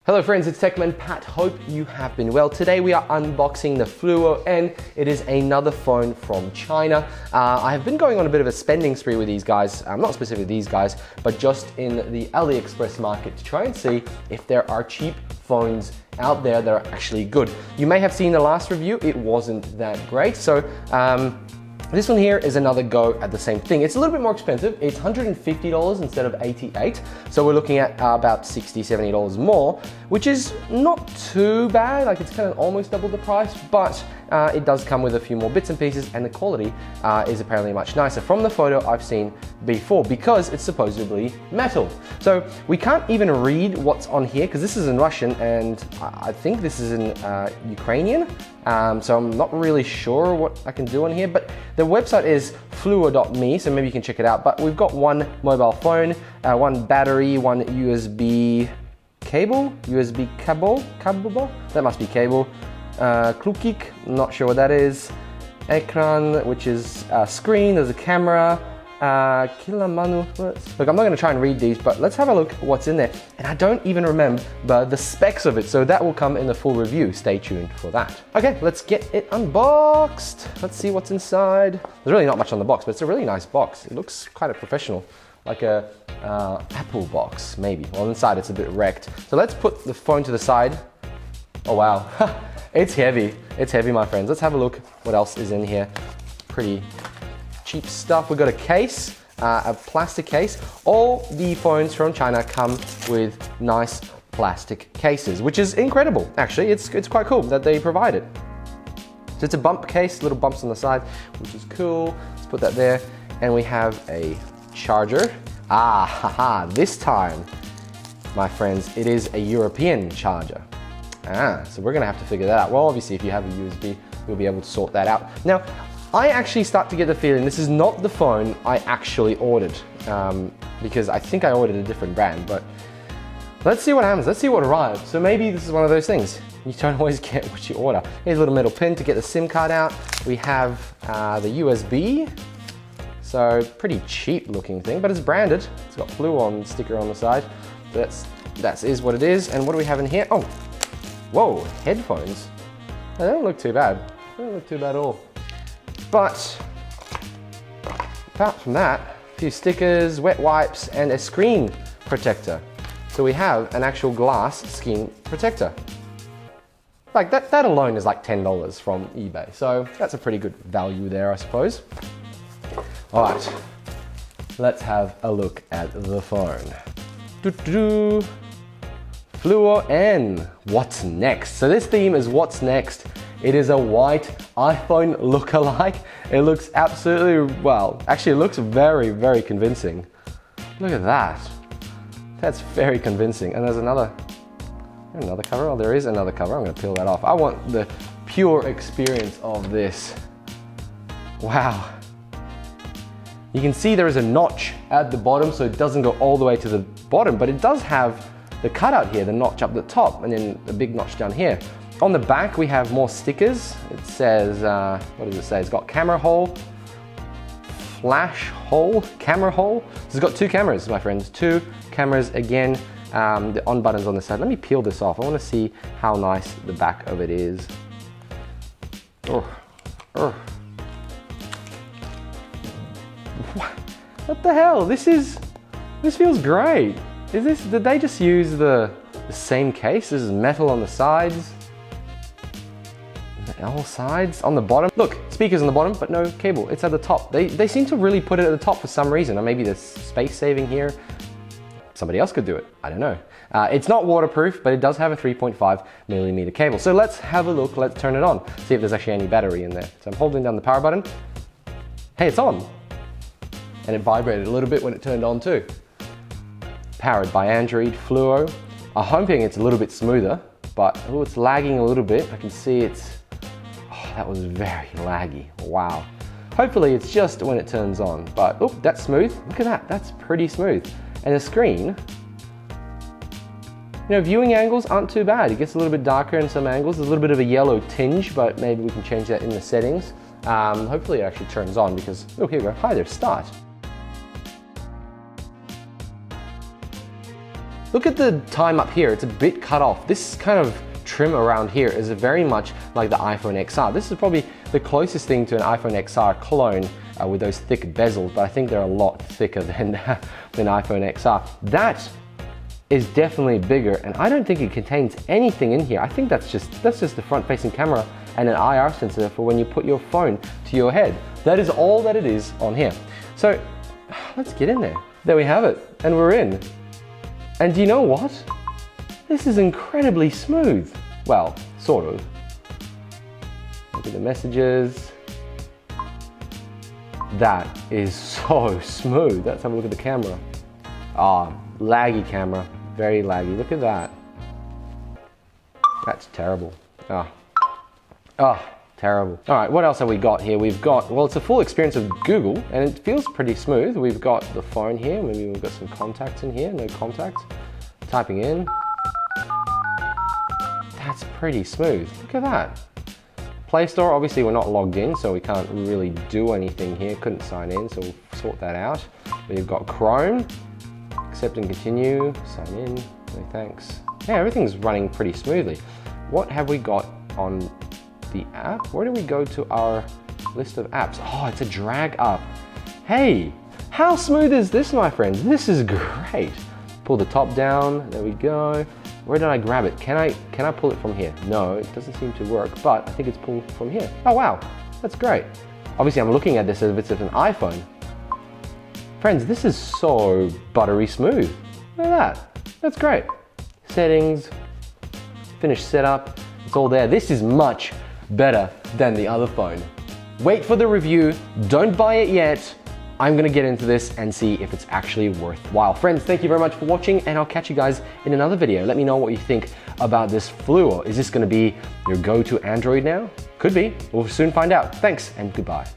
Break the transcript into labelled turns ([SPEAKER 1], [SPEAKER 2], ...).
[SPEAKER 1] Hello friends, it's Techman Pat. Hope you have been well. Today we are unboxing the Fluo N. It is another phone from China. I have been going on a bit of a spending spree with these guys, not specifically these guys, but just in the AliExpress market to try and see if there are cheap phones out there that are actually good. You may have seen the last review, it wasn't that great. So this one here is another go at the same thing. It's a little bit more expensive. It's $150 instead of $88. So we're looking at about $60, $70 more, which is not too bad. Like it's kind of almost double the price, but it does come with a few more bits and pieces, and the quality is apparently much nicer from the photo I've seen before because it's supposedly metal. So we can't even read what's on here because this is in Russian and I think this is in Ukrainian. So I'm not really sure what I can do on here, but the website is fluo.me, so maybe you can check it out. But we've got one mobile phone, one battery, one USB cable, that must be cable. Klukik, not sure what that is. Ekran, which is a screen, there's a camera. Kilamanu. Look, I'm not going to try and read these, but let's have a look at what's in there. And I don't even remember the specs of it, so that will come in the full review. Stay tuned for that. Okay, let's get it unboxed. Let's see what's inside. There's really not much on the box, but it's a really nice box. It looks kind of professional, like a Apple box, maybe. Well, inside it's a bit wrecked. So let's put the phone to the side. Oh wow, it's heavy. It's heavy, my friends. Let's have a look what else is in here. Pretty cheap stuff. We've got a case, a plastic case. All the phones from China come with nice plastic cases, which is incredible. Actually, it's quite cool that they provide it. So it's a bump case, little bumps on the side, which is cool. Let's put that there. And we have a charger. This time, my friends, it is a European charger. So we're gonna have to figure that out. Well, obviously, if you have a USB, you'll be able to sort that out. Now, I actually start to get the feeling this is not the phone I actually ordered, because I think I ordered a different brand, but let's see what happens. Let's see what arrives. So maybe this is one of those things. You don't always get what you order. Here's a little metal pin to get the SIM card out. We have the USB. So pretty cheap looking thing, but it's branded. It's got Fluo sticker on the side. That is what it is. And what do we have in here? Oh, whoa, headphones. They don't look too bad. They don't look too bad at all. But apart from that, a few stickers, wet wipes, and a screen protector. So we have an actual glass screen protector. Like that alone is like $10 from eBay. So that's a pretty good value there, I suppose. All right, let's have a look at the phone. Fluo N, what's next? So this theme is what's next. It is a white iPhone look-alike. It looks absolutely, well, actually it looks very, very convincing. Look at that. That's very convincing. And there's another cover. Oh, there is another cover. I'm gonna peel that off. I want the pure experience of this. Wow. You can see there is a notch at the bottom, so it doesn't go all the way to the bottom, but it does have the cutout here, the notch up the top, and then the big notch down here. On the back, we have more stickers. It says, what does it say? It's got camera hole, flash hole, camera hole. So it's got two cameras, my friends. Two cameras again. The on button's on the side. Let me peel this off. I want to see how nice the back of it is. What the hell? This feels great. Did they just use the same case? This is metal on the sides. All sides on the bottom. Look, speakers on the bottom, but no cable. It's at the top. They seem to really put it at the top for some reason, or maybe there's space saving here. Somebody else could do it. I don't know. It's not waterproof, but it does have a 3.5mm cable. So let's have a look. Let's turn it on. See if there's actually any battery in there. So I'm holding down the power button. Hey, it's on. And it vibrated a little bit when it turned on too. Powered by Android Fluo. I'm hoping it's a little bit smoother, but oh, it's lagging a little bit. I can see that was very laggy. Wow. Hopefully it's just when it turns on, but oh, that's smooth. Look at that, that's pretty smooth. And the screen, you know, viewing angles aren't too bad. It gets a little bit darker in some angles. There's a little bit of a yellow tinge, but maybe we can change that in the settings. Hopefully it actually turns on because, oh, here we go. Hi there, start. Look at the time up here, it's a bit cut off. This kind of trim around here is very much like the iPhone XR. This is probably the closest thing to an iPhone XR clone with those thick bezels, but I think they're a lot thicker than iPhone XR. That is definitely bigger, and I don't think it contains anything in here. I think that's just the front-facing camera and an IR sensor for when you put your phone to your head. That is all that it is on here. So let's get in there. There we have it, and we're in. And do you know what? This is incredibly smooth. Well, sort of. Look at the messages. That is so smooth. Let's have a look at the camera. Ah, laggy camera, very laggy. Look at that. That's terrible. Terrible. All right, what else have we got here? We've got, well, it's a full experience of Google, and it feels pretty smooth. We've got the phone here. Maybe we've got some contacts in here. No contacts. Typing in. That's pretty smooth. Look at that. Play Store, obviously we're not logged in, so we can't really do anything here. Couldn't sign in, so we'll sort that out. We've got Chrome. Accept and continue. Sign in. No thanks. Yeah, everything's running pretty smoothly. What have we got on the app? Where do we go to our list of apps? Oh, it's a drag up. Hey, how smooth is this, my friends? This is great. Pull the top down, there we go. Where did I grab it? Can I pull it from here? No, it doesn't seem to work, but I think it's pulled from here. Oh wow, that's great. Obviously I'm looking at this as if it's an iPhone. Friends, this is so buttery smooth. Look at that, that's great. Settings, finish setup, it's all there. This is much better than the other phone. Wait for the review, don't buy it yet. I'm gonna get into this and see if it's actually worthwhile. Friends, thank you very much for watching, and I'll catch you guys in another video. Let me know what you think about this Fluo. Is this gonna be your go-to Android now? Could be, we'll soon find out. Thanks and goodbye.